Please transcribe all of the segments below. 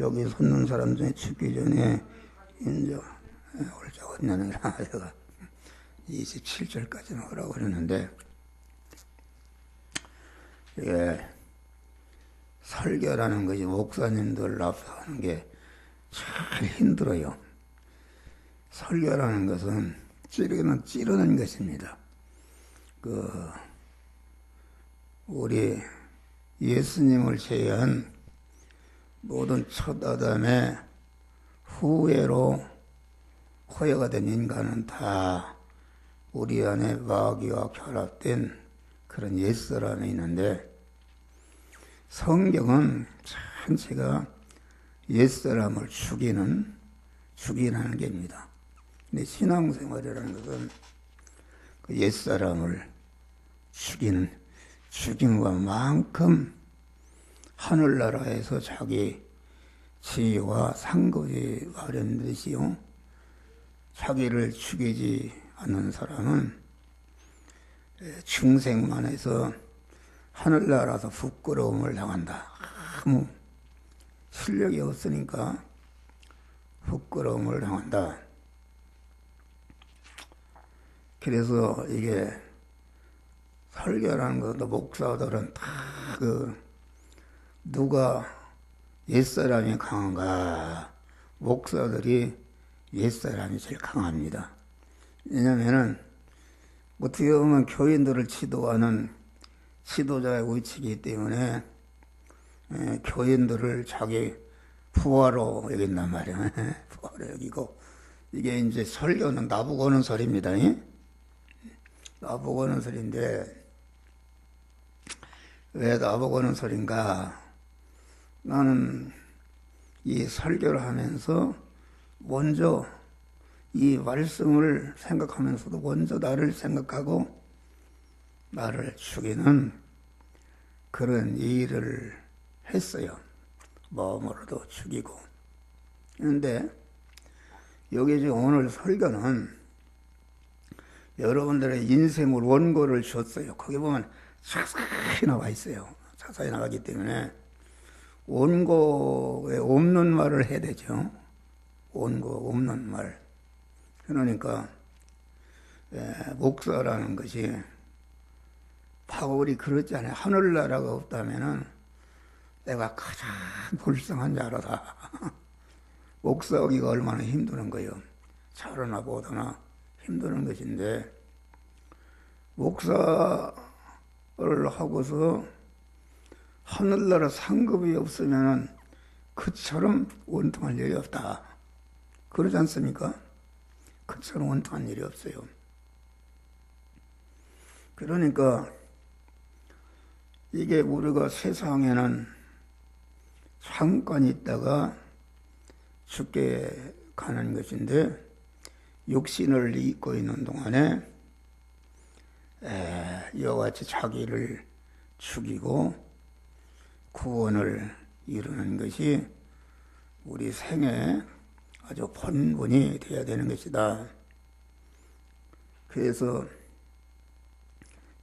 여기 섰는 사람 중에 죽기 전에 이제 올자 언년이라 제가 27절까지는 하라고 그랬는데, 예, 설교라는 것이 목사님들 앞서 하는 게 참 힘들어요. 설교라는 것은 찌르는 것입니다. 우리 예수님을 제외한 모든 첫 아담의 후예로 허여가 된 인간은 다 우리 안에 마귀와 결합된 그런 옛사람이 있는데, 성경은 전체가 옛사람을 죽이는 게입니다. 근데 신앙생활이라는 것은 그 옛사람을 죽인 것만큼 하늘나라에서 자기 지위와 상급이 마련되시요, 자기를 죽이지 않는 사람은 중생만 해서 하늘나라에서 부끄러움을 당한다. 아무 실력이 없으니까 부끄러움을 당한다. 그래서 이게 설교라는 것도 목사들은 다 누가 옛사람이 강한가? 목사들이 옛사람이 제일 강합니다. 왜냐면은 어떻게 보면 교인들을 지도하는 지도자의 위치이기 때문에 교인들을 자기 부하로 여긴단 말이야. 부하로 여기고, 이게 이제 설교는 나보고 하는 소리입니다. 나보고 하는 소리인데, 왜 나보고 하는 소린가? 나는 이 설교를 하면서 먼저 이 말씀을 생각하면서도 먼저 나를 생각하고 나를 죽이는 그런 일을 했어요. 마음으로도 죽이고. 그런데 여기 지금 오늘 설교는 여러분들의 인생을 원고를 줬어요. 거기 보면 자세히 나와 있어요. 자세히 나가기 때문에 원고에 없는 말을 해야 되죠. 원고 없는 말. 그러니까 목사라는 것이, 바울이 그렇잖아요. 하늘나라가 없다면은 내가 가장 불쌍한 자로다. 목사하기가 얼마나 힘드는 거예요. 자르나 보다나 힘드는 것인데, 목사를 하고서 하늘나라 상급이 없으면은 그처럼 원통할 일이 없다. 그러지 않습니까? 그처럼 원통한 일이 없어요. 그러니까 이게 우리가 세상에는 잠깐 있다가 죽게 가는 것인데, 육신을 입고 있는 동안에 이와 같이 자기를 죽이고 구원을 이루는 것이 우리 생애 아주 본분이 되어야 되는 것이다. 그래서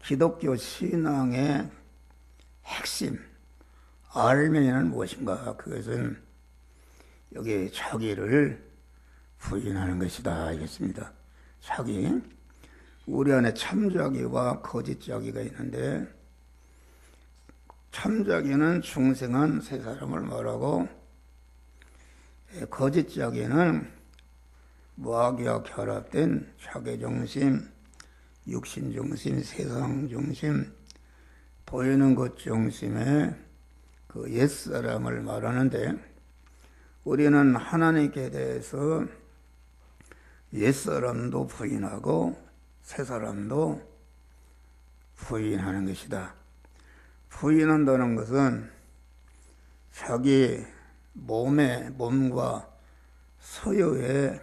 기독교 신앙의 핵심, 알맹이는 무엇인가? 그것은 여기 자기를 부인하는 것이다 이겠습니다. 자기, 우리 안에 참자기와 거짓자기가 있는데, 참자기는 중생한 세 사람을 말하고, 거짓자기는 마귀와 결합된 자기중심, 육신중심, 세상중심, 보이는 것 중심의 그 옛사람을 말하는데, 우리는 하나님께 대해서 옛사람도 부인하고 새사람도 부인하는 것이다. 부인한다는 것은 자기 몸과 소유의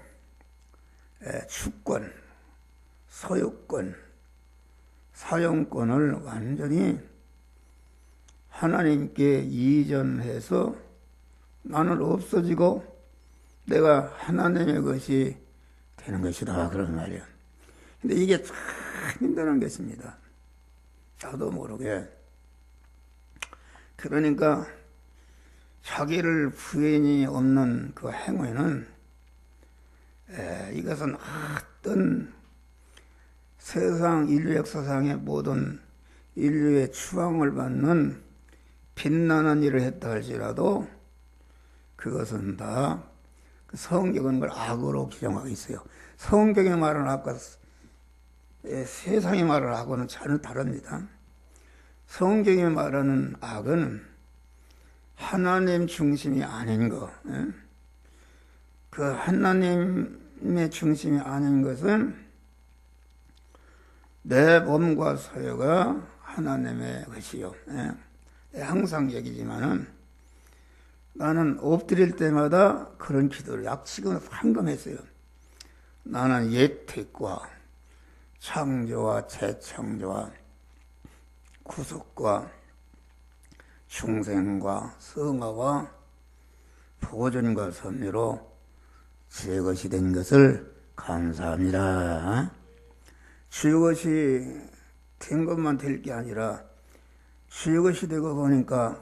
주권, 소유권, 사용권을 완전히 하나님께 이전해서 나는 없어지고 내가 하나님의 것이 되는 것이다. 그런 말이에요. 근데 이게 참 힘든 것입니다. 나도 모르게. 그러니까 자기를 부인이 없는 그 행위는 이것은 어떤 세상 인류 역사상의 모든 인류의 추앙을 받는 빛나는 일을 했다 할지라도 그것은 다 성경은 그걸 악으로 규정하고 있어요. 성경의 말은 아까 세상의 말을 하고는 전혀 다릅니다. 성경이 말하는 악은 하나님 중심이 아닌 것, 그 하나님의 중심이 아닌 것은 내 몸과 소유가 하나님의 것이요. 항상 얘기지만은 나는 엎드릴 때마다 그런 기도를 약식은 황금했어요. 나는 예택과 창조와 재창조와 구속과 중생과 성화와 보존과 섭리로 제 것이 된 것을 감사합니다. 주 것이 된 것만 될 게 아니라 주 것이 되고 보니까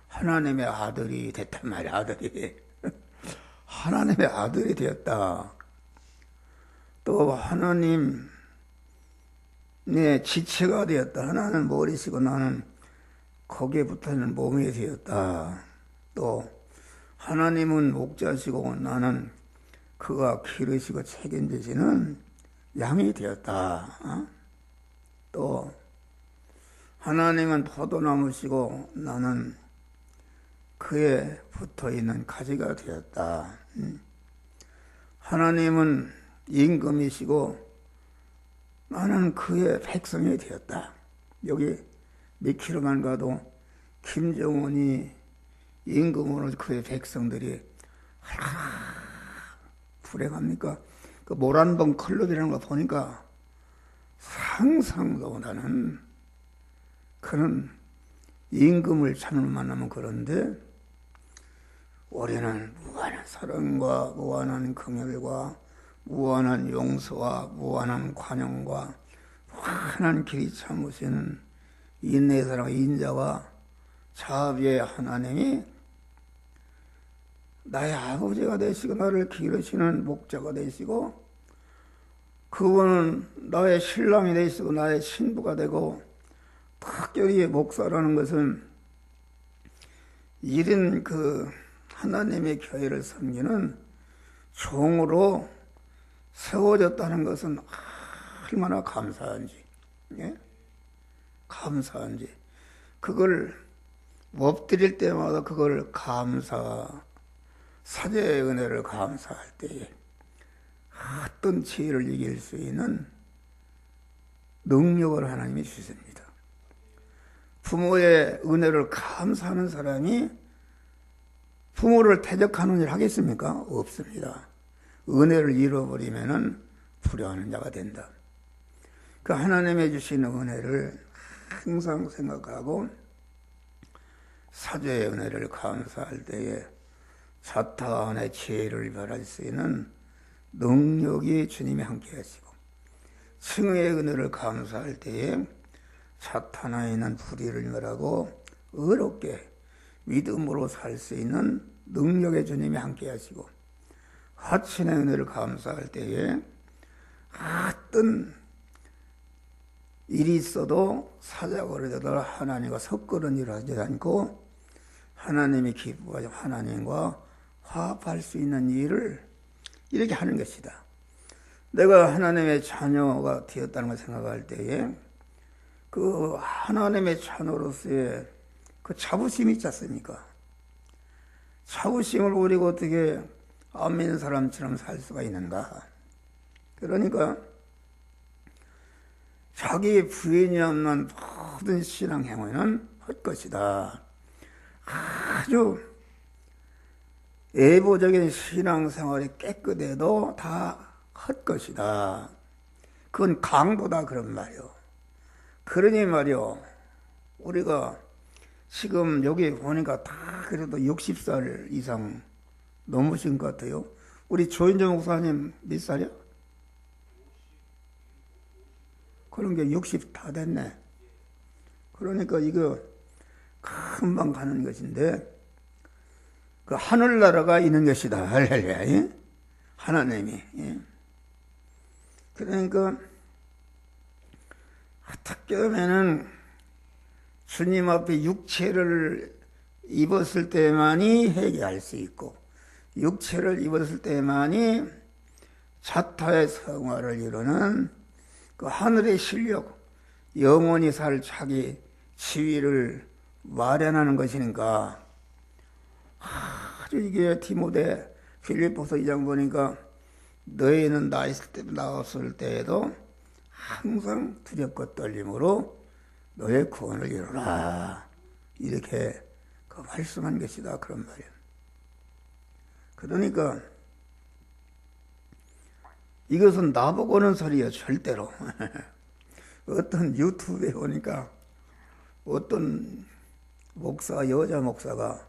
하나님의 아들이 됐단 말이야. 아들이 하나님의 아들이 되었다. 또 하나님의 지체가 되었다. 하나는 머리시고 나는 거기에 붙어있는 몸이 되었다. 또 하나님은 목자시고 나는 그가 기르시고 책임지시는 양이 되었다. 또 하나님은 포도나무시고 나는 그에 붙어있는 가지가 되었다. 하나님은 임금이시고 나는 그의 백성이 되었다. 여기 몇 킬로만 가도 김정은이 임금으로 그의 백성들이 불행합니까? 그 모란봉 클럽이라는 거 보니까 상상도 못하는 그런 임금을 찾는 만나면 그런데 우리는 무한한 사랑과 무한한 긍휼과 무한한 용서와 무한한 관용과 무한한 길이 참으시는 인내의 사랑 인자와 자비의 하나님이 나의 아버지가 되시고 나를 기르시는 목자가 되시고 그분은 나의 신랑이 되시고 나의 신부가 되고 특별히 목사라는 것은 이런 그 하나님의 교회를 섬기는 종으로 세워졌다는 것은 얼마나 감사한지, 감사한지. 그걸 엎드릴 때마다 그걸 사죄의 은혜를 감사할 때에 어떤 죄를 이길 수 있는 능력을 하나님이 주십니다. 부모의 은혜를 감사하는 사람이 부모를 대적하는 일을 하겠습니까? 없습니다. 은혜를 잃어버리면은 불효하는 자가 된다. 그 하나님의 주시는 은혜를 항상 생각하고 사죄의 은혜를 감사할 때에 사탄의 죄를 멸할 수 있는 능력이 주님이 함께 하시고 승의 은혜를 감사할 때에 사탄에 있는 불의를 멸하고 의롭게 믿음으로 살 수 있는 능력의 주님이 함께 하시고 화친의 은혜를 감사할 때에 어떤 일이 있어도 사자고를 되더라 하나님과 섞으는 일을 하지 않고 하나님이 기뻐하시고 하나님과 화합할 수 있는 일을 이렇게 하는 것이다. 내가 하나님의 자녀가 되었다는 걸 생각할 때에 그 하나님의 자녀로서의 그 자부심이 있지 않습니까? 자부심을 버리고 어떻게 안 믿는 사람처럼 살 수가 있는가? 그러니까 자기 부인이 없는 모든 신앙 행위는 헛것이다. 아주 애보적인 신앙생활이 깨끗해도 다 헛것이다. 그건 강도다 그런 말이요. 그러니 말이요. 우리가 지금 여기 보니까 다 그래도 60살 이상 넘으신 것 같아요. 우리 조인정 목사님 몇 살이야? 그런 게 60 다 됐네. 그러니까 이거 금방 가는 것인데 그 하늘나라가 있는 것이다. 할렐루야. 예? 하나님이. 예? 그러니까 어떻게 보면은 주님 앞에 육체를 입었을 때만이 회개할 수 있고, 육체를 입었을 때만이 자타의 성화를 이루는 그 하늘의 실력, 영원히 살 자기 지위를 마련하는 것이니까, 아주 이게 디모데 빌립보서 2장 보니까 너희는 나왔을 때에도 항상 두렵고 떨림으로 너의 구원을 이루라, 이렇게 그 말씀한 것이다, 그런 말이에요. 그러니까 이것은 나보고 오는 소리야, 절대로. 어떤 유튜브에 보니까 어떤 목사, 여자 목사가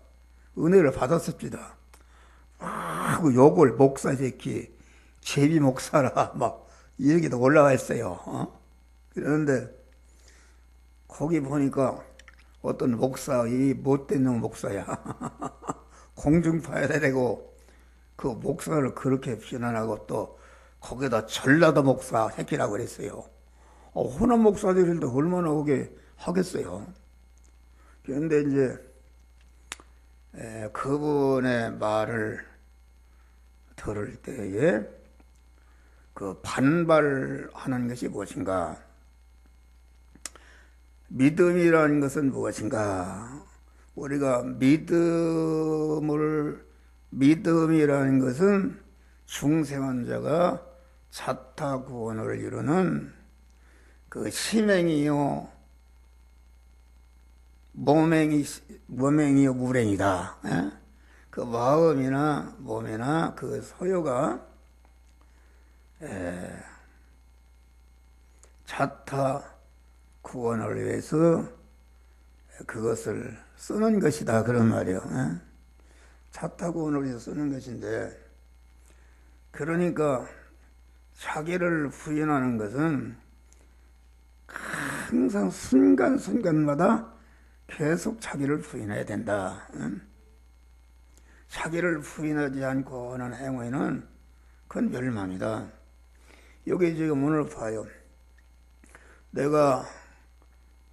은혜를 받았습니다. 그 욕을 목사 새끼, 제비 목사라 막 이렇게도 올라와 있어요. 그런데 거기 보니까 어떤 목사, 이 못된 놈 목사야. 공중파에 대고 그 목사를 그렇게 비난하고 또 거기다 전라도 목사 새끼라고 그랬어요. 호남 목사들도 얼마나 오게 하겠어요. 그런데 이제 그분의 말을 들을 때에 그 반발하는 것이 무엇인가? 믿음이라는 것은 무엇인가? 우리가 믿음이라는 것은 중생한 자가 자타 구원을 이루는 그 심행이요 몸행이요 무행이다. 그 마음이나 몸이나 그 소유가 자타 구원을 위해서 그것을 쓰는 것이다, 그런 말이요. 자타 구원을 위해서 쓰는 것인데, 그러니까 자기를 부인하는 것은 항상 순간순간마다 계속 자기를 부인해야 된다. 자기를 부인하지 않고 하는 행위는 그건 멸망이다. 여기 지금 오늘 봐요. 내가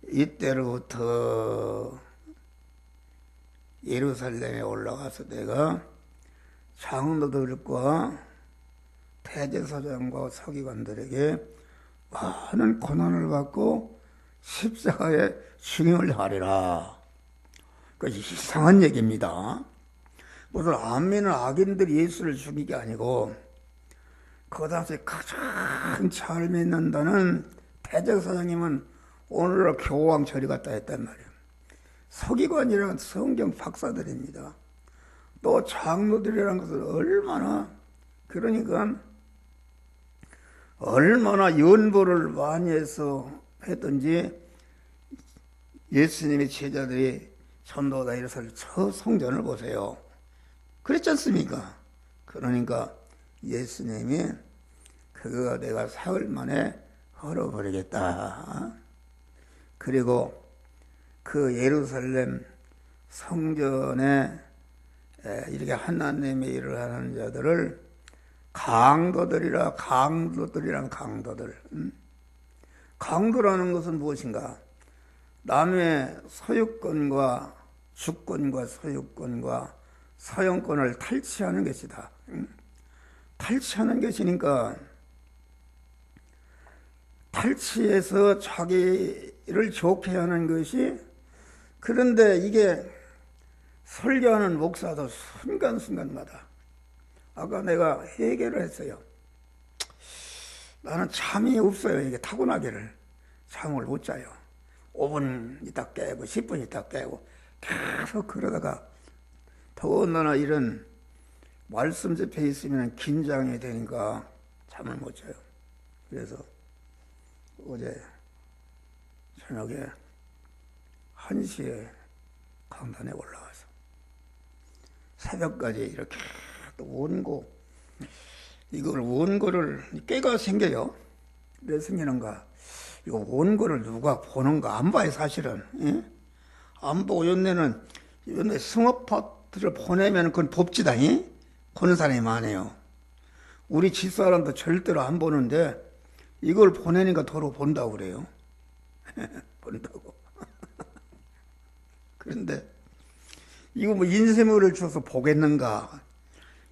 이때로부터 예루살렘에 올라가서 내가 장로들과 대제사장과 서기관들에게 많은 고난을 받고 십자가에 죽임을 하리라. 그 이상한 얘기입니다. 무슨 안 믿는 악인들이 예수를 죽인 게 아니고 그 당시에 가장 잘 믿는다는 대제사장님은 오늘날 교황 저리 갔다 했단 말이에요. 서기관이란 성경 박사들입니다. 또 장로들이라는 것은 얼마나 연보를 많이 해서 했던지 예수님의 제자들이 전도다 이래서 저 성전을 보세요. 그랬지 않습니까? 그러니까 예수님이 그거 내가 사흘 만에 헐어버리겠다. 그리고 그 예루살렘 성전에 이렇게 하나님의 일을 하는 자들을 강도들이란 강도들. 강도라는 것은 무엇인가? 남의 소유권과 주권과 소유권과 사용권을 탈취하는 것이다. 탈취하는 것이니까 탈취해서 자기를 좋게 하는 것이, 그런데 이게 설교하는 목사도 순간순간마다, 아까 내가 회개를 했어요. 나는 잠이 없어요. 이게 타고나기를. 잠을 못 자요. 5분 있다 깨고 10분 있다 깨고 계속 그러다가, 더군다나 이런 말씀 접해 있으면 긴장이 되니까 잠을 못 자요. 그래서 어제 저녁에 1시에 강단에 올라와서 새벽까지 이렇게 또 원고를 깨가 생겨요. 왜 생기는가? 이거 원고를 누가 보는가? 안 봐요, 사실은. 예? 안 보고 연내 승업파 사람들을 보내면 그건 법지다니? 보는 사람이 많아요. 우리 집사람도 절대로 안 보는데 이걸 보내니까 도로 본다고 그래요. 본다고. 그런데 이거 뭐 인쇄물을 줘서 보겠는가?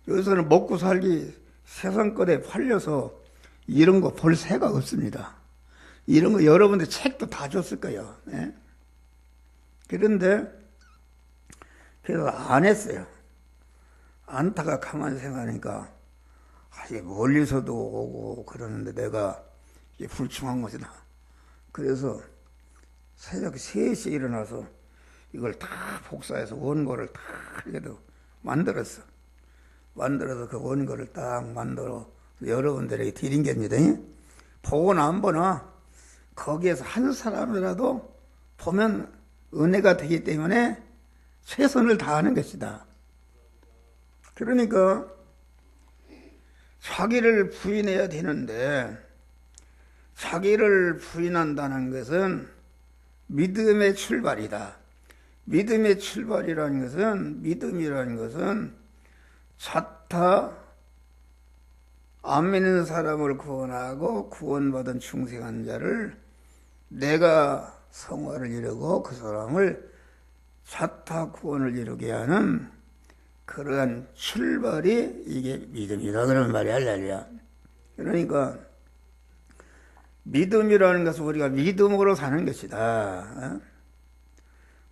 여기서는 먹고 살기 세상 거에 팔려서 이런 거 볼 새가 없습니다. 이런 거 여러분들 책도 다 줬을 거예요. 예? 그런데 그래서 안 했어요. 안타가 가만히 생각하니까 이게 멀리서도 오고 그러는데 내가 이게 불충한 것이다. 그래서 새벽 3시에 일어나서 이걸 다 복사해서 원고를 다 그래도 만들었어. 만들어서 그 원고를 딱 만들어 여러분들에게 드린 겁니다. 보거나 안 보나 거기에서 한 사람이라도 보면 은혜가 되기 때문에 최선을 다하는 것이다. 그러니까 자기를 부인해야 되는데 자기를 부인한다는 것은 믿음의 출발이다. 믿음의 출발이라는 것은 믿음이라는 것은 자타 안 믿는 사람을 구원하고 구원받은 중생한 자를 내가 성화를 이루고 그 사람을 자타 구원을 이루게 하는 그러한 출발이 이게 믿음이다 그런 말이 할렐루야. 그러니까 믿음이라는 것은 우리가 믿음으로 사는 것이다.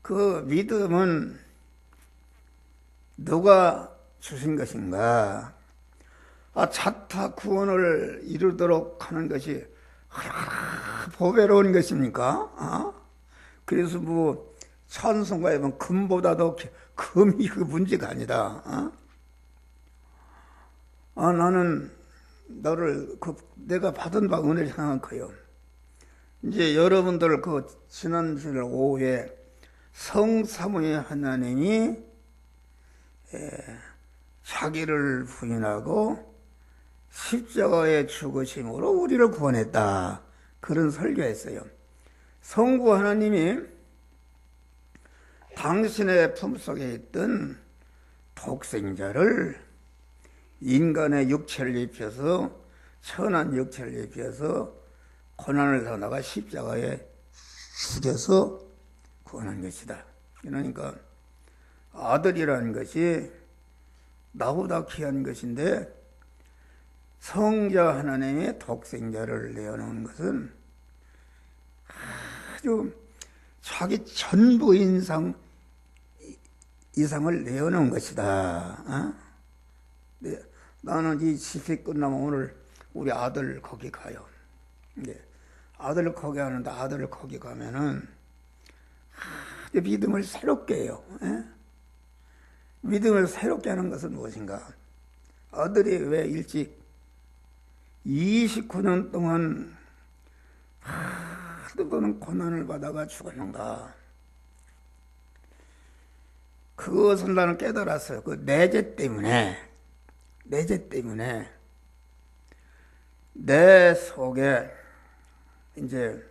그 믿음은 누가 주신 것인가? 자타 구원을 이루도록 하는 것이 보배로운 것입니까? 그래서 뭐 찬송가에 보면 금보다도 금이 그 문제가 아니다. 나는 너를 내가 받은 바 은혜를 생각해요. 이제 여러분들 지난주일 오후에 성삼위의 하나님이 자기를 부인하고 십자가에 죽으심으로 우리를 구원했다. 그런 설교했어요. 성부 하나님이 당신의 품속에 있던 독생자를 인간의 육체를 입혀서 천한 육체를 입혀서 고난을 당하다가 십자가에 죽여서 구원한 것이다. 그러니까 아들이라는 것이 나보다 귀한 것인데 성자 하나님의 독생자를 내어놓은 것은 아주 자기 전부 이상을 내어놓은 것이다. 나는 이 집회 끝나면 오늘 우리 아들 거기 가요. 아들 거기 하는데 아들 거기 가면은 믿음을 새롭게 해요. 믿음을 새롭게 하는 것은 무엇인가? 아들이 왜 일찍 29년 동안 뜨거운 고난을 받아가 죽었는가? 그것을 나는 깨달았어요. 그 내재 때문에 내 속에 이제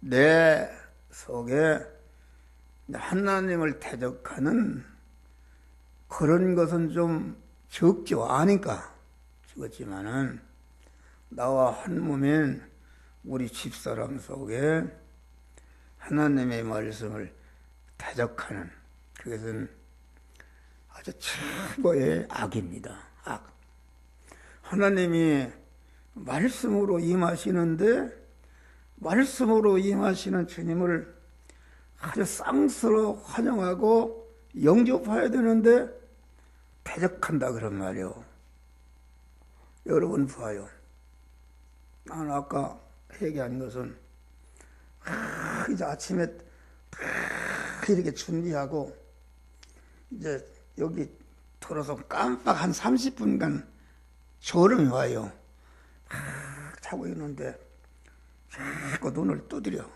내 속에 하나님을 대적하는 그런 것은 좀 적죠. 아니까 죽었지만은 나와 한 몸인 우리 집사람 속에 하나님의 말씀을 대적하는 그것은 아주 최고의 악입니다. 악. 하나님이 말씀으로 임하시는데 말씀으로 임하시는 주님을 아주 쌍스로 환영하고 영접해야 되는데 대적한다 그런 말이요. 여러분 봐요. 나는 아까 얘기한 것은 이제 아침에 이렇게 준비하고 이제 여기 들어서 깜빡 한 30분간 졸음이 와요. 자고 있는데 자꾸 눈을 두드려.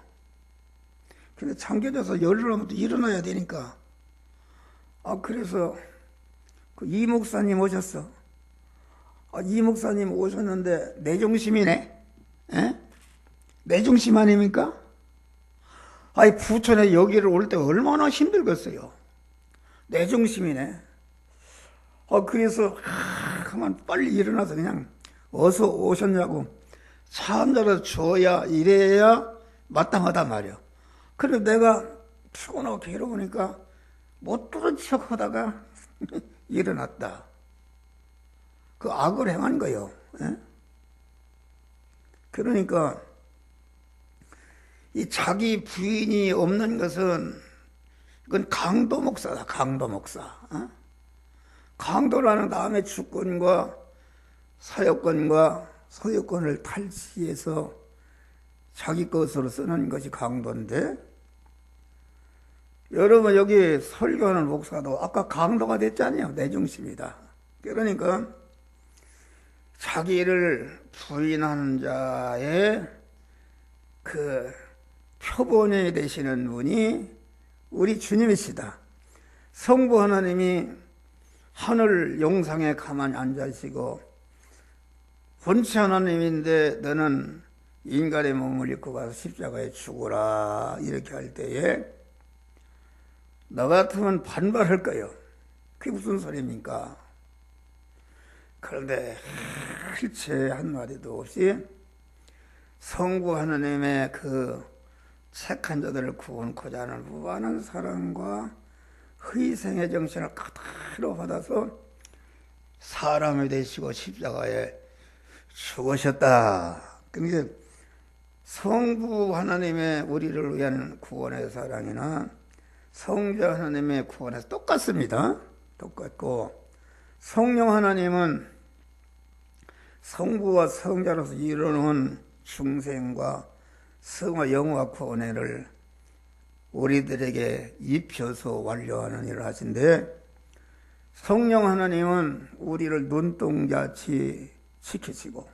근데 잠겨져서 열으면 또 일어나야 되니까. 그래서 그 이 목사님 오셨어. 이 목사님 오셨는데 내 중심이네. 내 중심 아닙니까? 아이, 부천에 여기를 올 때 얼마나 힘들겠어요. 내 중심이네. 그래서, 그만 빨리 일어나서 그냥 어서 오셨냐고 차 한잔을 줘야, 이래야 마땅하단 말이야. 그래서 내가 피곤하고 괴로우니까 못 들은 척 하다가 일어났다. 그 악을 행한 거예요. 예? 그러니까 이 자기 부인이 없는 것은 이건 강도 목사다. 강도 목사. 어? 강도라는 다음에 주권과 사역권과 소유권을 탈취해서 자기 것으로 쓰는 것이 강도인데, 여러분 여기 설교하는 목사도 아까 강도가 됐잖아요. 내 중심이다. 그러니까 자기를 부인하는 자의 그 표본이 되시는 분이 우리 주님이시다. 성부 하나님이 하늘 용상에 가만히 앉아있고 본체 하나님인데 너는 인간의 몸을 입고 가서 십자가에 죽어라 이렇게 할 때에 너 같으면 반발할 거예요. 그게 무슨 소리입니까? 그런데 일체 한마디도 없이 성부 하나님의 그 착한 자들을 구원코자 하는 무한한 사랑과 희생의 정신을 그대로 받아서 사람이 되시고 십자가에 죽으셨다. 그러니까 성부 하나님의 우리를 위한 구원의 사랑이나 성자 하나님의 구원에서 똑같습니다. 똑같고, 성령 하나님은 성부와 성자로서 이루는 중생과 성화 영화 구원회를 우리들에게 입혀서 완료하는 일을 하신데, 성령 하나님은 우리를 눈동자치 지키시고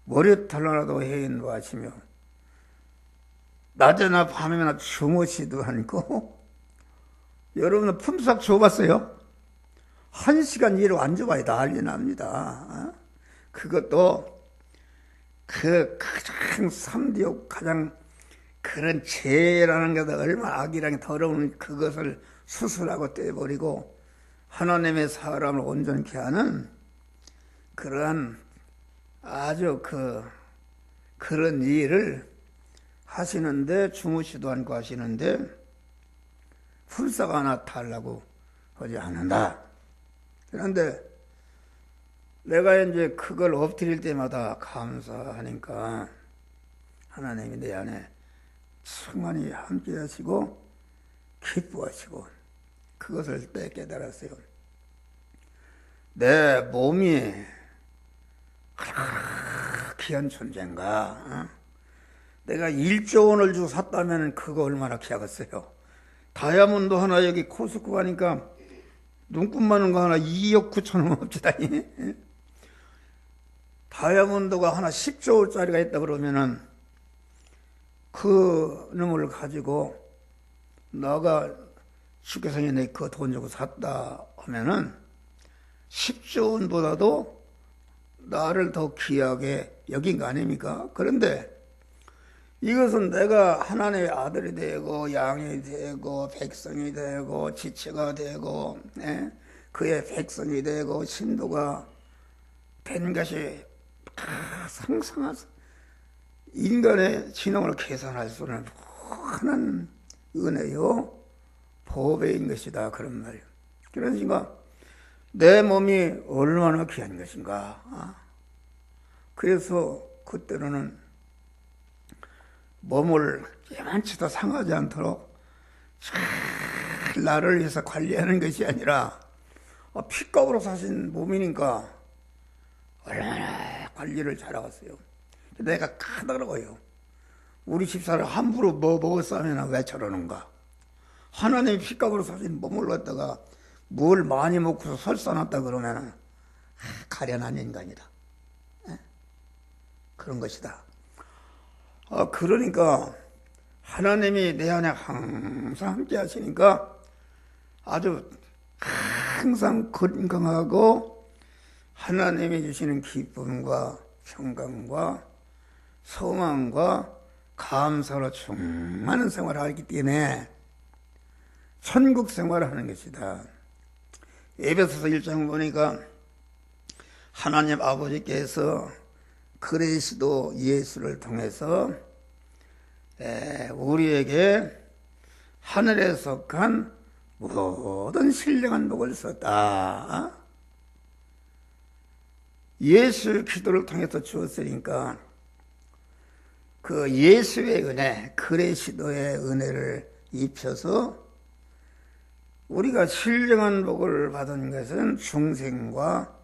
머리털 해인도 하시며 낮에나 밤에나 주무시도 않고, 여러분은 품삯 줘봤어요? 1시간 일을 앉아봐야 난리 납니다. 그것도 그 가장 3대 가장 그런 죄라는 것도 얼마나 악이랑 더러운 그것을 수술하고 떼버리고 하나님의 사람을 온전케 하는 그러한 아주 그런 일을 하시는데, 주무시도 않고 하시는데 불사가 하나 달라고 하지 않는다. 그런데 내가 이제 그걸 엎드릴 때마다 감사하니까 하나님이 내 안에 충만히 함께 하시고 기뻐하시고 그것을 때 깨달았어요. 내 몸이 귀한 존재인가? 내가 1조 원을 주고 샀다면 그거 얼마나 귀하겠어요. 다이아몬드 하나 여기 코스코 가니까 눈금 많은 거 하나 2억 9천원 옵시다. 다이아몬드가 하나 10조짜리가 있다 그러면은 그 놈을 가지고 너가 주께서는 내 그 돈 주고 샀다 하면은 10조 원보다도 나를 더 귀하게 여긴 거 아닙니까? 그런데 이것은 내가 하나님의 아들이 되고 양이 되고 백성이 되고 지체가 되고 그의 백성이 되고 신도가 된 것이 상상한 인간의 지능을 계산할 수 없는 무한한 은혜요 보배인 것이다, 그런 말이에요. 그러니까 내 몸이 얼마나 귀한 것인가. 그래서 그때로는 몸을 이만치도 상하지 않도록 잘 나를 위해서 관리하는 것이 아니라 핏값으로 사신 몸이니까 얼마나 관리를 잘하겠어요. 내가 까다로워요. 우리 집사를 함부로 뭐 먹었으면 왜 저러는가. 하나님의 핏값으로 사신 몸을 갖다가 뭘 많이 먹고서 설사놨다 그러면 가련한 인간이다. 그런 것이다. 그러니까 하나님이 내 안에 항상 함께 하시니까 아주 항상 건강하고 하나님이 주시는 기쁨과 평강과 소망과 감사로 충만한 생활을 하기 때문에 천국 생활을 하는 것이다. 에베소서 1장 보니까 하나님 아버지께서 그리스도 예수를 통해서 우리에게 하늘에 속한 모든 신령한 복을 썼다. 예수 기도를 통해서 주었으니까 그 예수의 은혜, 그리스도의 은혜를 입혀서 우리가 신령한 복을 받은 것은 중생과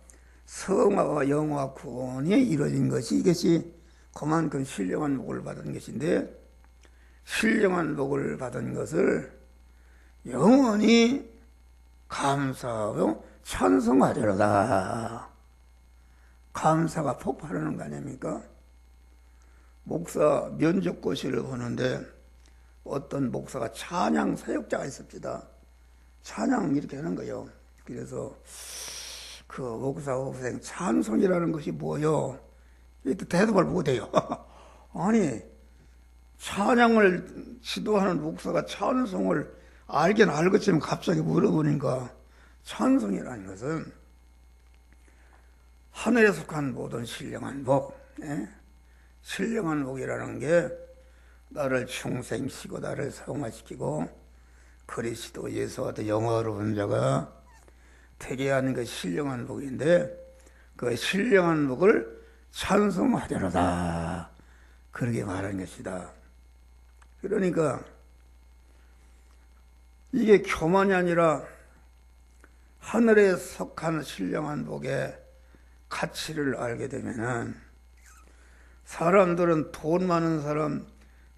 성화와 영화 구원이 이루어진 것이 이것이 그만큼 신령한 복을 받은 것인데 신령한 복을 받은 것을 영원히 감사하고 찬송하리로다. 감사가 폭발하는 거 아닙니까? 목사 면접고시를 보는데 어떤 목사가 찬양 사역자가 있습니다. 찬양 이렇게 하는 거예요. 그래서 그 목사 후생 찬송이라는 것이 뭐요? 이렇게 대답을 못해요. 아니 찬양을 지도하는 목사가 찬송을 알긴 알겠지만 갑자기 물어보니까 찬송이라는 것은 하늘에 속한 모든 신령한 복, 신령한 복이라는 게 나를 충생시키고 나를 성화시키고 그리스도 예수와 영화로운 자가 되게 하는 그 신령한 복인데 그 신령한 복을 찬송하리로다. 그렇게 말한 것이다. 그러니까 이게 교만이 아니라 하늘에 속한 신령한 복의 가치를 알게 되면은 사람들은 돈 많은 사람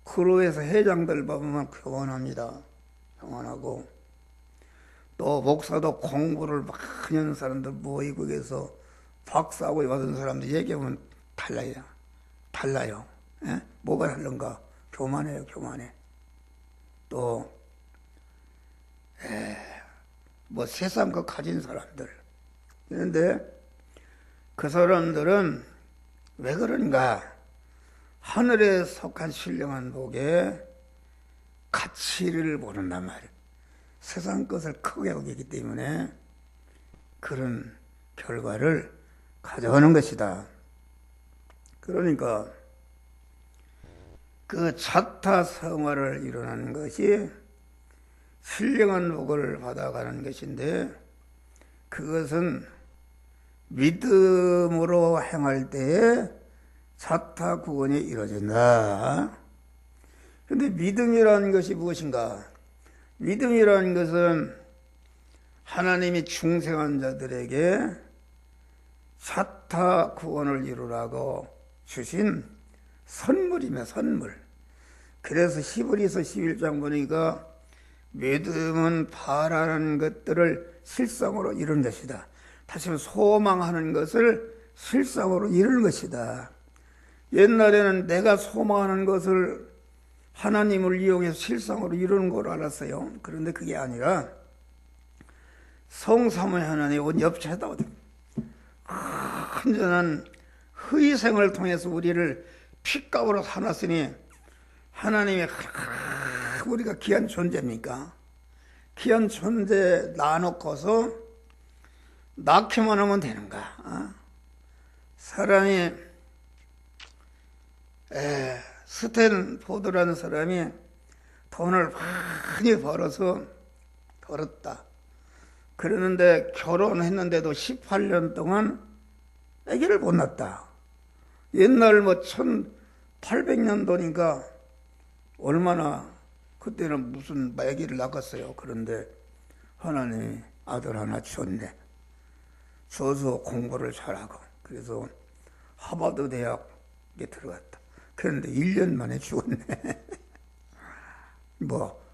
그로에서 회장들 보면 교만합니다. 교만하고 또 목사도 공부를 많이 하는 사람들 모이고 해서 박사하고 받은 사람들 얘기하면 달라요. 뭐가 다른가? 교만해요, 교만해. 또 뭐 세상 거 가진 사람들. 그런데 그 사람들은 왜 그런가? 하늘에 속한 신령한 복의 가치를 모른단 말이에요. 세상 것을 크게 여기기 때문에 그런 결과를 가져오는 것이다. 그러니까 그 자타성화를 일어나는 것이 신령한 복을 받아가는 것인데 그것은 믿음으로 행할 때에 자타 구원이 이루어진다. 그런데 믿음이라는 것이 무엇인가? 믿음이라는 것은 하나님이 중생한 자들에게 자타 구원을 이루라고 주신 선물이며 선물. 그래서 히브리서 11장 보니까 믿음은 바라는 것들을 실상으로 이루는 것이다. 다시 말해 소망하는 것을 실상으로 이루는 것이다. 옛날에는 내가 소망하는 것을 하나님을 이용해서 실상으로 이루는 걸 알았어요. 그런데 그게 아니라 성삼위 하나님 온 옆에다 완전한 희생을 통해서 우리를 핏값으로 사놨으니 하나님이 우리가 귀한 존재입니까? 귀한 존재 놔놓고서 낳기만 하면 되는가? 사람이 스탠포드라는 사람이 돈을 많이 벌었다. 그러는데 결혼했는데도 18년 동안 아기를 못 낳았다. 옛날 1800년도니까 얼마나 그때는 무슨 아기를 낳았어요. 그런데 하나님이 아들 하나 줬네. 줘서 공부를 잘하고 그래서 하버드 대학에 들어갔다. 그런데 1년 만에 죽었네.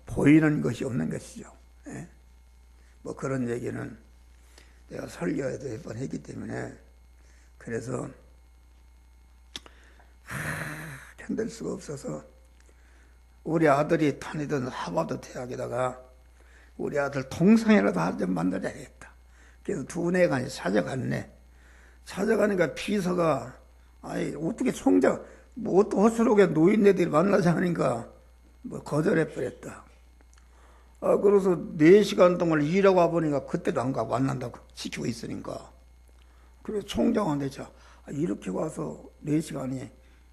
보이는 것이 없는 것이죠. 그런 얘기는 내가 설교에도 몇 번 했기 때문에 그래서 견딜 수가 없어서 우리 아들이 다니던 하버드 대학에다가 우리 아들 동상이라도 한 점 만들어야겠다. 그래서 두뇌가 찾아갔네. 찾아가니까 비서가 어떻게 총장 뭐 또 헛수록에 노인네들이 만나자 하니까 뭐 거절해 버렸다. 그래서 4시간 동안 일하고 와보니까 그때도 안 가고 만난다고 시키고 있으니까. 그래서 총장한테 이렇게 와서 4시간이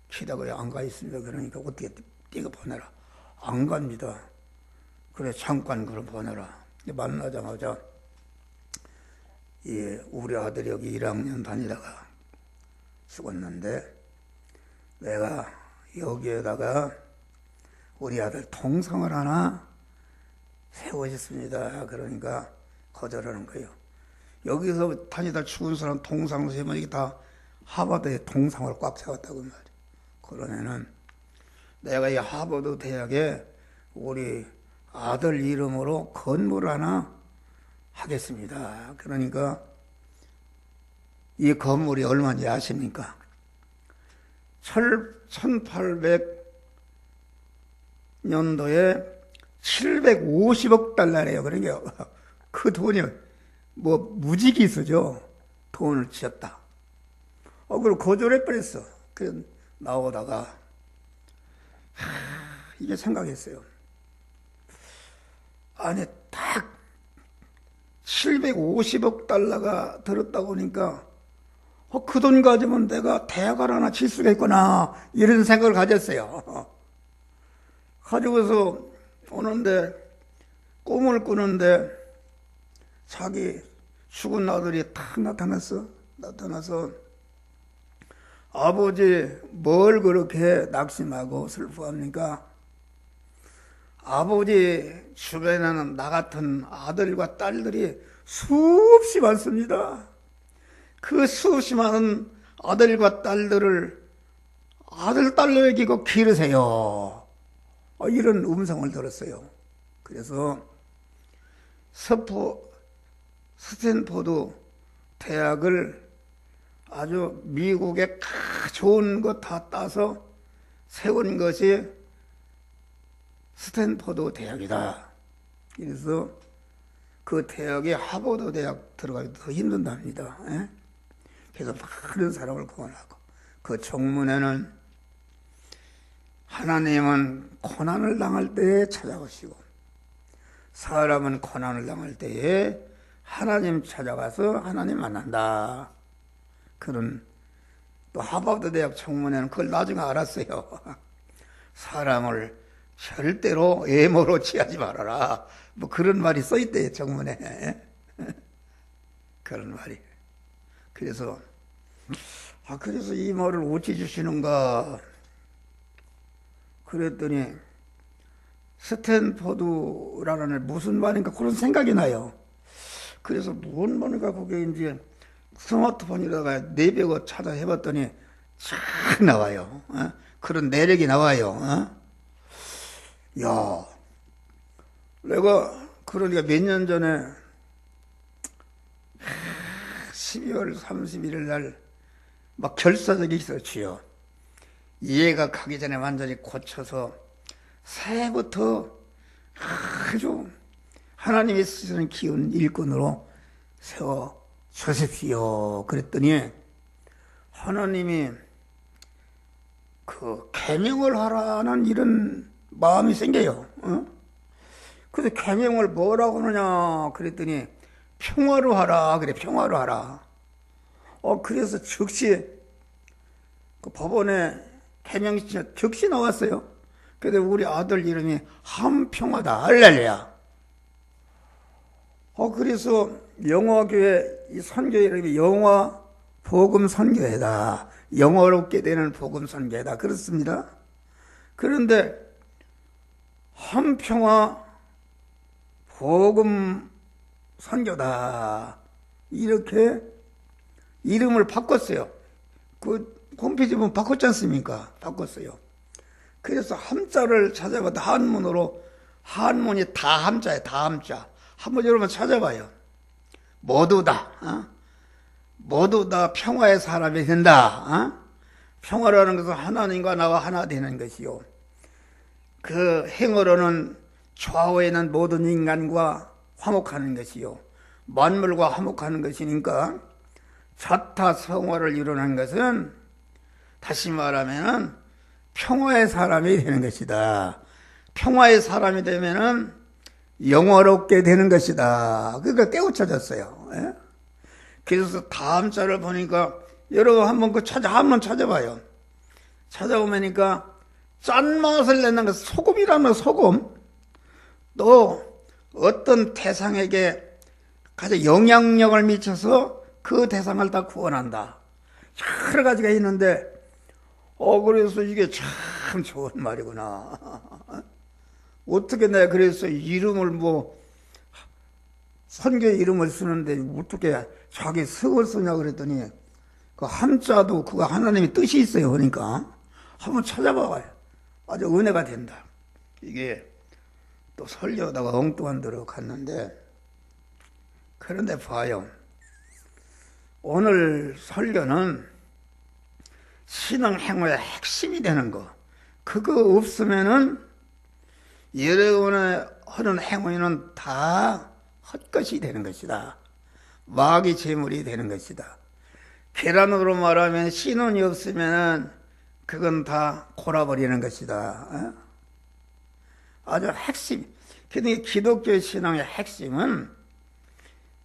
기다가 안 가 있습니다. 그러니까 어떻게 떼가 보내라. 안 갑니다. 그래 잠깐 그럼 보내라. 만나자마자 우리 아들이 여기 1학년 다니다가 죽었는데 내가 여기에다가 우리 아들 동상을 하나 세우고 싶습니다. 그러니까 거절하는 거예요. 여기서 다니다 죽은 사람 동상 세우면 이게 다 하버드에 동상을 꽉 세웠다고 말이에요. 그러면은 내가 이 하버드 대학에 우리 아들 이름으로 건물 하나 하겠습니다. 그러니까 이 건물이 얼마인지 아십니까? 1800년도에 750억 달러래요. 그러니까 그 돈이 뭐 무지개 쓰죠. 돈을 지었다. 그걸 거절해 버렸어. 그래서 나오다가 이게 생각했어요. 아니 딱 750억 달러가 들었다 보니까 그 돈 가지면 내가 대학을 하나 칠 수가 있구나 이런 생각을 가졌어요. 가지고서 오는데 꿈을 꾸는데 자기 죽은 아들이 탁 나타나서 아버지 뭘 그렇게 낙심하고 슬퍼합니까? 아버지 주변에는 나 같은 아들과 딸들이 수없이 많습니다. 그 수없이 많은 아들과 딸들을 아들, 딸로 여기고 기르세요. 이런 음성을 들었어요. 그래서 스탠포드 대학을 아주 미국의 좋은 거 다 따서 세운 것이 스탠포드 대학이다. 그래서 그 대학에 하버드 대학 들어가기 더 힘든답니다. 그래서 많은 사람을 구원하고 그 정문에는 하나님은 고난을 당할 때에 찾아오시고 사람은 고난을 당할 때에 하나님 찾아가서 하나님 만난다. 그런 또 하버드 대학 청문회는 그걸 나중에 알았어요. 사람을 절대로 애모로 취하지 말아라. 뭐 그런 말이 써있대요, 청문회에. 그런 말이. 그래서 이 말을 어찌 주시는가. 그랬더니 스탠포드라는 무슨 말인가 그런 생각이 나요. 그래서 뭔 말인가 그게 이제 스마트폰에다가 내벽을 찾아 해봤더니 쫙 나와요. 그런 내력이 나와요. 야, 내가 그러니까 몇 년 전에 12월 31일 날 막 결사적이 있었지요. 이해가 가기 전에 완전히 고쳐서 새해부터 아주 하나님이 쓰시는 기운 일꾼으로 세워 주십시오. 그랬더니 하나님이 그 계명을 하라는 이런 마음이 생겨요. 그래서 계명을 뭐라고 하느냐 그랬더니 평화로 하라. 그래, 평화로 하라. 그래서 즉시 그 법원에 계명이 즉시 나왔어요. 그래서 우리 아들 이름이 한평화다. 할렐루야. 그래서 영화교회 이 선교 이름이 영화 복음 선교회다. 영어롭게 되는 복음 선교회다. 그렇습니다. 그런데 한평화 복음 선교다. 이렇게 이름을 바꿨어요. 그 홈페이지 보면 바꿨지 않습니까? 바꿨어요. 그래서 함자를 찾아봐도 한문으로 한문이 다 함자예요. 다 함자. 한번 여러분 찾아봐요. 모두 다 모두 다 평화의 사람이 된다. 평화라는 것은 하나님과 나와 하나 되는 것이요. 그 행어로는 좌우에 있는 모든 인간과 화목하는 것이요. 만물과 화목하는 것이니까 자타성화를 이루는 것은 다시 말하면 평화의 사람이 되는 것이다. 평화의 사람이 되면은 영화롭게 되는 것이다. 그러니까 깨우쳐졌어요. 예? 그래서 다음 절을 보니까 여러분 한번 한번 찾아봐요. 찾아보니까 짠맛을 내는 것, 소금이라는 소금. 또 어떤 대상에게 가장 영향력을 미쳐서 그 대상을 다 구원한다. 여러 가지가 있는데, 그래서 이게 참 좋은 말이구나. 어떻게 내가 그래서 이름을 선교 이름을 쓰는데 어떻게 자기 석을 쓰냐 그랬더니 그 한자도 그거 하나님의 뜻이 있어요. 그러니까 한번 찾아봐봐요. 아주 은혜가 된다. 이게 또 설교하다가 엉뚱한 데로 갔는데, 그런데 봐요. 오늘 설교는 신앙행위의 핵심이 되는 거. 그거 없으면은 여러분의 하는 행위는 다 헛것이 되는 것이다. 마귀 제물이 되는 것이다. 계란으로 말하면 신원이 없으면은 그건 다 골아버리는 것이다. 아주 핵심. 그러니까 기독교 신앙의 핵심은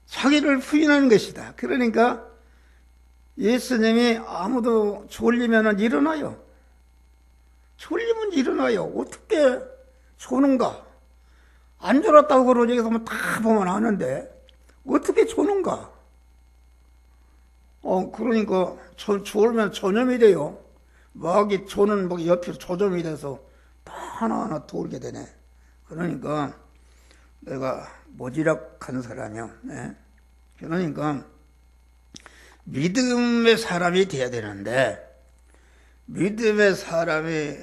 자기를 부인하는 것이다. 그러니까 예수님이 아무도 졸리면 일어나요. 졸리면 일어나요. 어떻게 조는가? 안 졸았다고 그러고 여기서 다 보면 아는데 어떻게 조는가? 그러니까 졸면 조념이 돼요. 마귀 조는 옆에 조점이 돼서 다 하나하나 돌게 되네. 그러니까 내가 모지락한 사람이요. 네? 그러니까 믿음의 사람이 돼야 되는데, 믿음의 사람이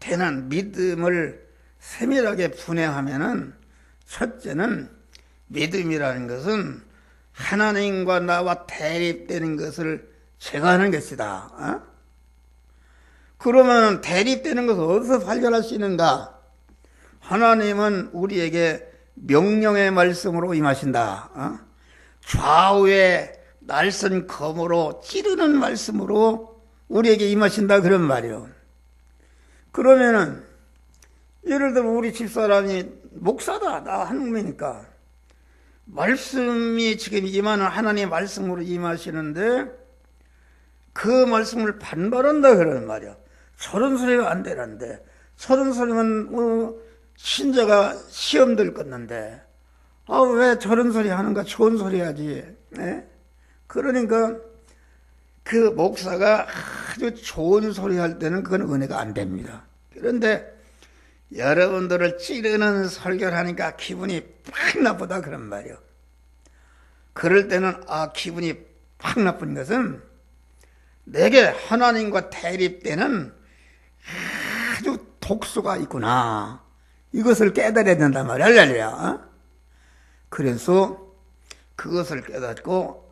되는 믿음을 세밀하게 분해하면은, 첫째는 믿음이라는 것은 하나님과 나와 대립되는 것을 제거하는 것이다. 그러면 대립되는 것을 어디서 발견할 수 있는가? 하나님은 우리에게 명령의 말씀으로 임하신다. 좌우에 날선 검으로 찌르는 말씀으로 우리에게 임하신다, 그런 말이요. 그러면은 예를 들어 우리 집사람이 목사다, 나 한국이니까 말씀이 지금 임하는 하나님의 말씀으로 임하시는데 그 말씀을 반발한다, 그러는 말이야. 저런 소리가 안 되는데, 저런 소리면 신자가 시험 들 껐는데 왜 저런 소리 하는가? 좋은 소리 하지. 네? 그러니까 그 목사가 아주 좋은 소리 할 때는 그건 은혜가 안 됩니다. 그런데 여러분들을 찌르는 설교를 하니까 기분이 팍 나쁘다, 그런 말이요. 그럴 때는 기분이 팍 나쁜 것은 내게 하나님과 대립되는 아주 독소가 있구나, 이것을 깨달아야 된단 말이야. 할렐루야. 그래서 그것을 깨닫고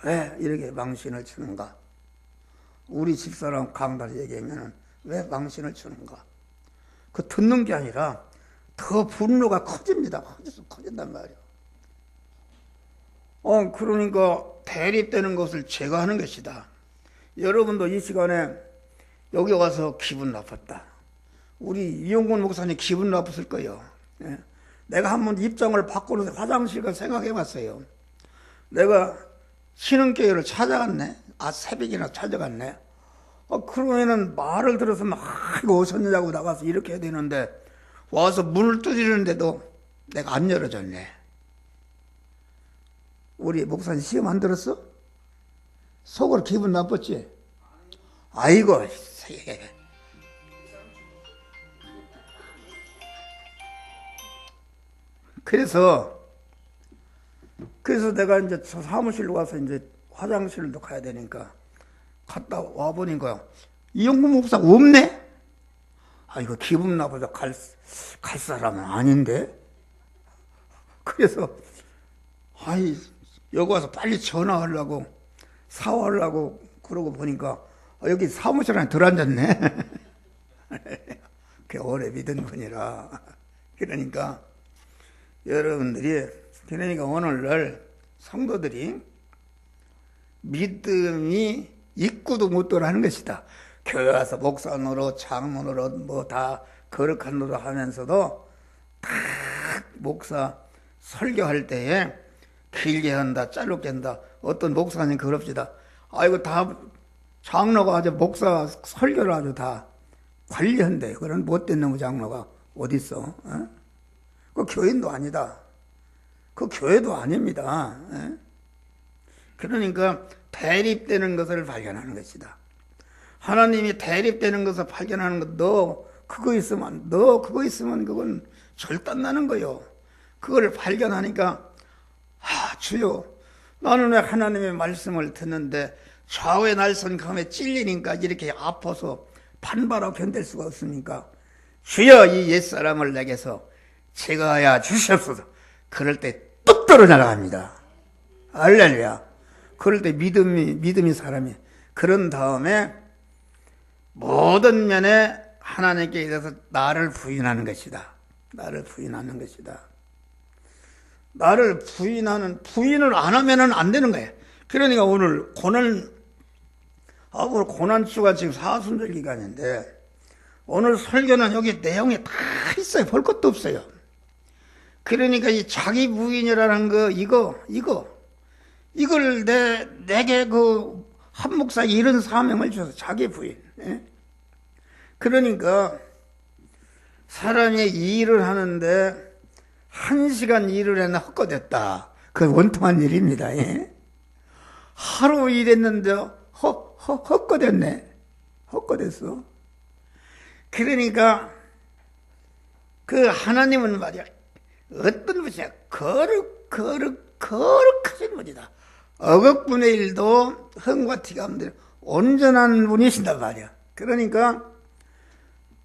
왜 이렇게 망신을 주는가? 우리 집사람 강단을 얘기하면 왜 망신을 주는가? 그 듣는 게 아니라 더 분노가 커집니다. 커진단 말이야. 그러니까 대립되는 것을 제거하는 것이다. 여러분도 이 시간에 여기 와서 기분 나빴다. 우리 이용곤 목사님 기분 나빴을 거예요. 예. 내가 한번 입장을 바꾸는 화장실 가서 생각해 봤어요. 내가 신흥교회를 찾아갔네. 새벽이나 찾아갔네. 그러면은 말을 들어서 이거 오셨느냐고 나가서 이렇게 해야 되는데 와서 문을 두드리는데도 내가 안 열어줬네. 우리 목사님 시험 안 들었어? 속으로 기분 나빴지? 아이고, 그래서 내가 이제 저 사무실로 가서 이제 화장실도 가야 되니까 갔다 와 보니까 이영구 목사 없네? 이거 기분 나빠서 갈 사람은 아닌데? 그래서 여기 와서 빨리 전화하려고 사와하려고 그러고 보니까 여기 사무실 안에 들어앉았네. 그게 오래 믿은 분이라. 그러니까 여러분들이, 그러니까 오늘날 성도들이 믿음이 입구도 못 들어가는 것이다. 교회 와서 목사 노릇, 장로 노릇, 뭐 다 거룩한 노릇 하면서도 다 목사 설교할 때에 길게 한다, 짧게 한다. 어떤 목사님 그럽시다. 아이고, 다 장로가 아주 목사 설교를 아주 다 관리한대. 그런 못된 놈의 장로가 어딨어? 어? 그 교인도 아니다. 그 교회도 아닙니다. 에? 그러니까 대립되는 것을 발견하는 것이다. 하나님이 대립되는 것을 발견하는 것, 너 그거 있으면 그건 절단나는 거요. 그걸 발견하니까, 주여, 나는 왜 하나님의 말씀을 듣는데 좌우의 날선 감에 찔리니까 이렇게 아파서 반발하고 견딜 수가 없습니까? 주여, 이 옛사람을 내게서 제거하여 주시옵소서. 그럴 때 뚝 떨어져나갑니다. 할렐루야. 그럴 때 믿음이 사람이. 그런 다음에 모든 면에 하나님께 대해서 나를 부인하는 것이다. 나를 부인하는 것이다. 나를 부인을 안 하면은 안 되는 거예요. 그러니까 오늘 고난주가 지금 사순절 기간인데, 오늘 설교는 여기 내용이 다 있어요. 볼 것도 없어요. 그러니까 이 자기 부인이라는 거, 이걸 내게 한 목사 이런 사명을 줘서 자기 부인. 예? 그러니까 사람이 일을 하는데 1시간 일을 했나 헛것됐다. 그건 원통한 일입니다. 예? 하루 일했는데 헛것됐네. 헛것됐어. 그러니까 그 하나님은 말이야, 어떤 분이야, 거룩하신 분이다. 억억분의 일도 흥과 티가 없는 온전한 분이신단 말이야. 그러니까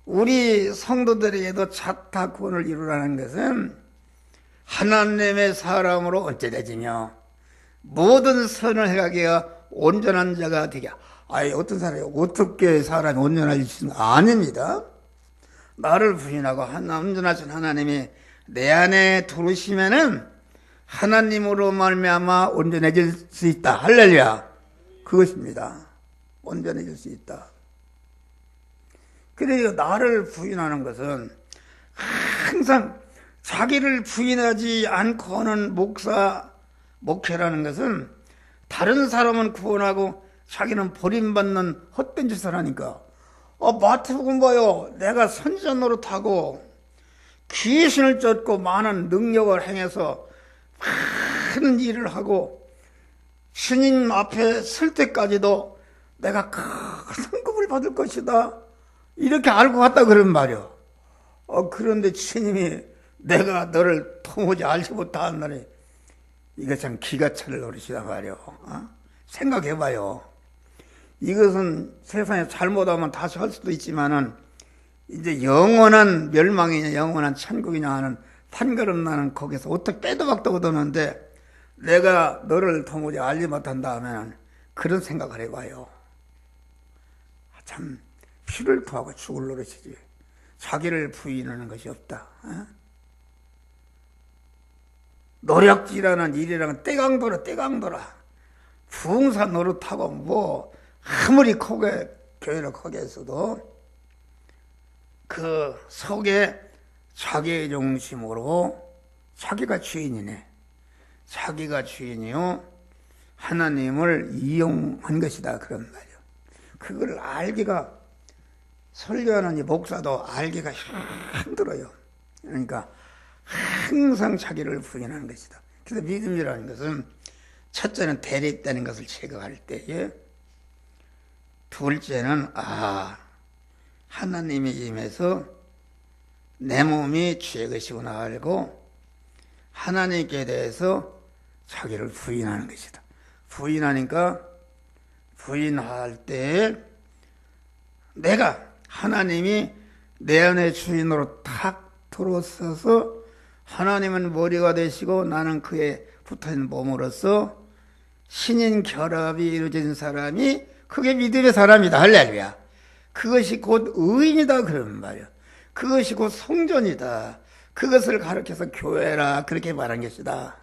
우리 성도들에게도 자타 구원을 이루라는 것은 하나님의 사람으로 언제되지며 모든 선을 해가기에 온전한 자가 되게. 어떤 사람이 어떻게 사람이 온전할 수 있는 거 아닙니다. 나를 부인하고 온전하신 하나님이 내 안에 들어오시면은 하나님으로 말미암아 온전해질 수 있다. 할렐루야. 그것입니다. 온전해질 수 있다. 그래서 나를 부인하는 것은 항상 자기를 부인하지 않고는 목회라는 것은 다른 사람은 구원하고 자기는 버림받는 헛된 짓을 하니까. 마태복음 봐요. 내가 선지자 노릇하고 귀신을 쫓고 많은 능력을 행해서 많은 일을 하고 주님 앞에 설 때까지도 내가 큰 상급을 받을 것이다. 이렇게 알고 갔다 그런 말이요. 그런데 주님이 내가 너를 도무지 알지 못하느니 이거 참 기가 차를 노리시다 말이요. 생각해봐요. 이것은 세상에 잘못하면 다시 할 수도 있지만은 이제 영원한 멸망이냐 영원한 천국이냐 하는 판가름 나는 거기서 어떻게 빼도 박도 못하는데 내가 너를 도무지 알지 못한다 하면 그런 생각을 해봐요. 참 피를 토하고 죽을 노릇이지. 자기를 부인하는 것이 없다. 노력질하는 일이라는 떼강돌아. 부흥사 노릇하고 뭐 아무리 교회를 크게 했어도 그 속에 자기의 중심으로 자기가 주인이네. 자기가 주인이요 하나님을 이용한 것이다. 그런 말이요. 그걸 알기가 설교하는 이 목사도 알기가 힘들어요. 그러니까 항상 자기를 부인하는 것이다. 그래서 믿음이라는 것은 첫째는 대립되는 것을 제거할 때에, 둘째는 하나님이 임해서 내 몸이 죄의 것이구나 알고 하나님께 대해서 자기를 부인하는 것이다. 부인하니까 부인할 때 내가 하나님이 내 안의 주인으로 탁 들어서서 하나님은 머리가 되시고 나는 그에 붙어있는 몸으로서 신인 결합이 이루어진 사람이 그게 믿음의 사람이다. 할렐루야. 그것이 곧 의인이다 그런 말이야. 그것이 곧 성전이다. 그것을 가르쳐서 교회라 그렇게 말한 것이다.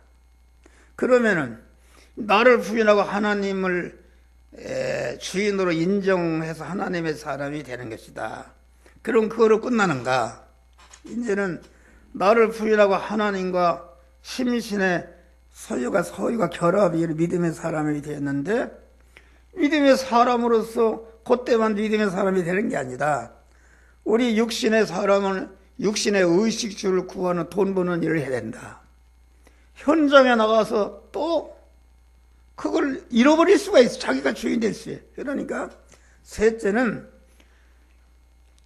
그러면은 나를 부인하고 하나님을 주인으로 인정해서 하나님의 사람이 되는 것이다. 그럼 그거로 끝나는가? 이제는 나를 부인하고 하나님과 심신의 서유가 결합이 믿음의 사람이 되었는데, 믿음의 사람으로서 그때만 믿음의 사람이 되는 게 아니다. 우리 육신의 사람은 육신의 의식주를 구하는 돈 버는 일을 해야 된다. 현장에 나가서 또 그걸 잃어버릴 수가 있어. 자기가 주인 될 수 있어요. 그러니까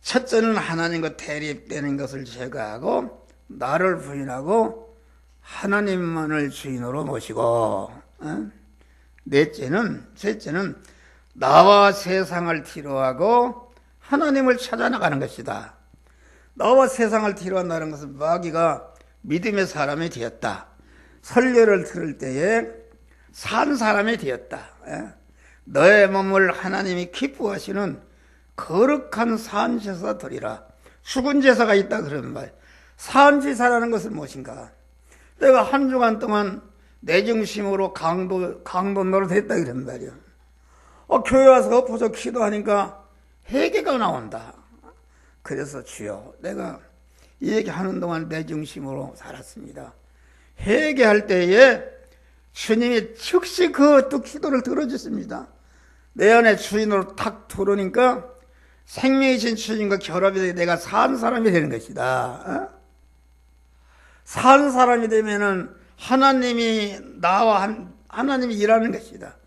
첫째는 하나님과 대립되는 것을 제거하고 나를 부인하고 하나님만을 주인으로 모시고, 셋째는 나와 세상을 뒤로하고 하나님을 찾아 나가는 것이다. 나와 세상을 뒤로한다는 것은 마귀가 믿음의 사람이 되었다. 설교를 들을 때에 산 사람이 되었다. 너의 몸을 하나님이 기뻐하시는 거룩한 산제사 드리라. 죽은 제사가 있다 그러는 말. 산제사라는 것은 무엇인가? 내가 한 주간 동안 내 중심으로 강도 노릇했다 그런 말이야. 교회 와서 엎어져 기도하니까 회개가 나온다. 그래서 주여, 내가 이 얘기하는 동안 내 중심으로 살았습니다. 회개할 때에 주님이 즉시 그 기도를 들어주십니다. 내 안에 주인으로 탁 들어오니까 생명이신 주님과 결합이 되어 내가 산 사람이 되는 것이다. 산 사람이 되면은 하나님이 하나님이 일하는 것이다.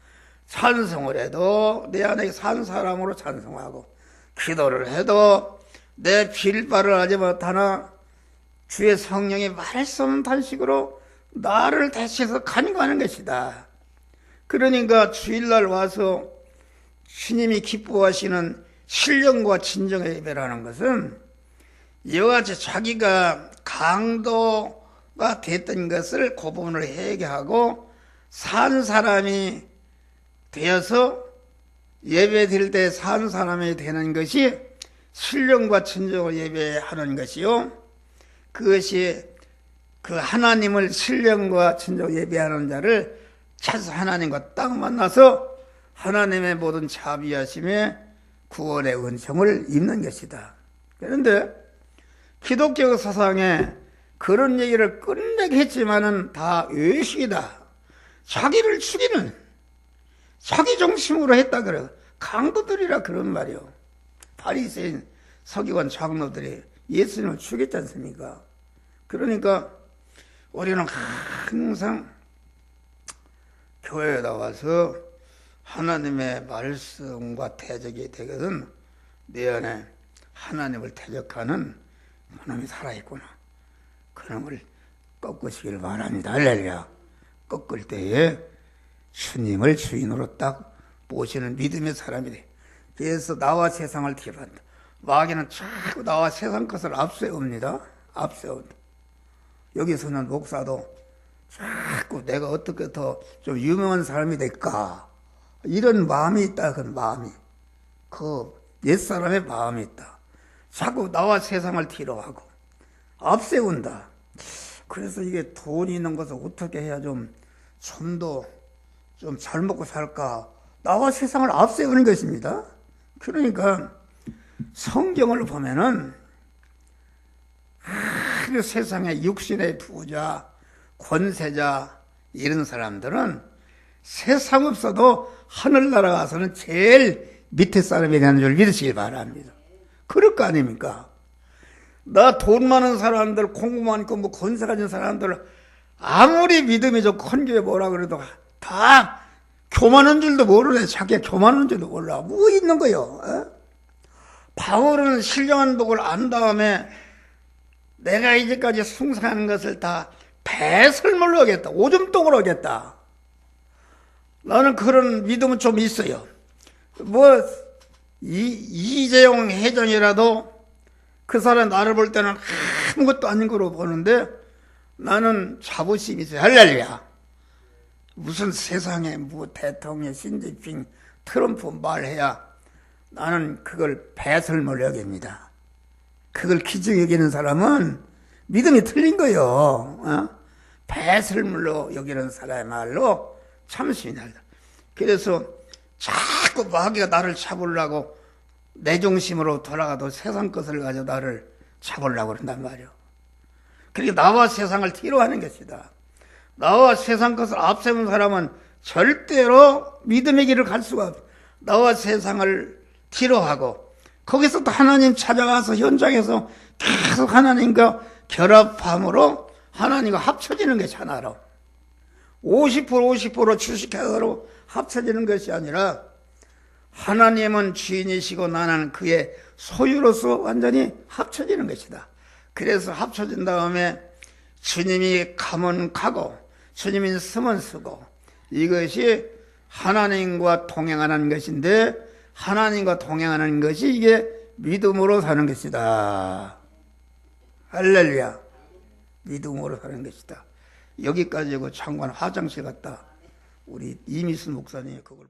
찬송을 해도 내 안에 산 사람으로 찬송하고, 기도를 해도 내 빌바를 하지 못하나 주의 성령이 말할 수 없는 탄식으로 나를 대신해서 간구하는 것이다. 그러니까 주일날 와서 주님이 기뻐하시는 신령과 진정의 예배라는 것은 이와 같이 자기가 강도가 됐던 것을 그 부분을 회개하고 산 사람이 되어서 예배 드릴 때 산 사람이 되는 것이 신령과 진정을 예배하는 것이요, 그것이 그 하나님을 신령과 진정 예배하는 자를 찾아서 하나님과 딱 만나서 하나님의 모든 자비하심에 구원의 은총을 입는 것이다. 그런데 기독교 사상에 그런 얘기를 끝내게 했지만은 다 외식이다. 자기를 죽이는, 자기 중심으로 했다 그래. 강도들이라 그런 말이요. 바리새인, 서기관, 장로들이 예수님을 죽였지 않습니까? 그러니까 우리는 항상 교회에 나와서 하나님의 말씀과 대적이 되거든 내 안에 하나님을 대적하는 그놈이 살아있구나. 그놈을 꺾으시길 바랍니다. 할렐루야. 꺾을 때에 주님을 주인으로 딱 모시는 믿음의 사람이 돼. 그래서 나와 세상을 뒤로한다. 마귀는 자꾸 나와 세상 것을 앞세웁니다. 앞세운다. 여기서는 목사도 자꾸 내가 어떻게 더 좀 유명한 사람이 될까, 이런 마음이 있다. 그 마음이, 그 옛사람의 마음이 있다. 자꾸 나와 세상을 뒤로하고 앞세운다. 그래서 이게 돈이 있는 것을 어떻게 해야 좀 더 좀 잘 먹고 살까, 나와 세상을 앞세우는 것입니다. 그러니까 성경을 보면은 그 세상의 육신의 부자, 권세자 이런 사람들은 세상 없어도 하늘나라 가서는 제일 밑에 사람이 되는 줄 믿으시기 바랍니다. 그럴 거 아닙니까? 나 돈 많은 사람들, 공부 많고 뭐 권세 가진 사람들 아무리 믿음이 좋고 큰 교회 뭐라 그래도 다 교만한 줄도 모르네. 자기가 교만한 줄도 몰라. 뭐 있는 거요? 바울은 신령한 복을 안 다음에 내가 이제까지 숭상하는 것을 다 배설물로 하겠다. 오줌똥으로 하겠다. 나는 그런 믿음은 좀 있어요. 뭐 이재용 회장이라도 그 사람 나를 볼 때는 아무것도 아닌 거로 보는데 나는 자부심이 있어요. 할렐루야. 무슨 세상에 뭐 대통령, 신지핑, 트럼프 말해야 나는 그걸 배설물 여깁니다. 그걸 기증 여기는 사람은 믿음이 틀린 거요. 배설물로 여기는 사람의 말로 참신하다. 그래서 자꾸 마귀가 나를 잡으려고 내 중심으로 돌아가도 세상 것을 가지고 나를 잡으려고 그런단 말이에요. 그러니까 나와 세상을 뒤로 하는 것이다. 나와 세상 것을 앞세운 사람은 절대로 믿음의 길을 갈 수가 없어. 나와 세상을 뒤로 하고 거기서 또 하나님 찾아가서 현장에서 계속 하나님과 결합함으로 하나님과 합쳐지는 것이 하나로 50% 주식회사로 합쳐지는 것이 아니라 하나님은 주인이시고 나는 그의 소유로서 완전히 합쳐지는 것이다. 그래서 합쳐진 다음에 주님이 가면 가고 주님이 쓰면 쓰고 이것이 하나님과 동행하는 것인데 하나님과 동행하는 것이 이게 믿음으로 사는 것이다. 할렐루야. 믿음으로 사는 것이다. 여기까지고 장관 화장실 갔다 우리 이미순 목사님이 그걸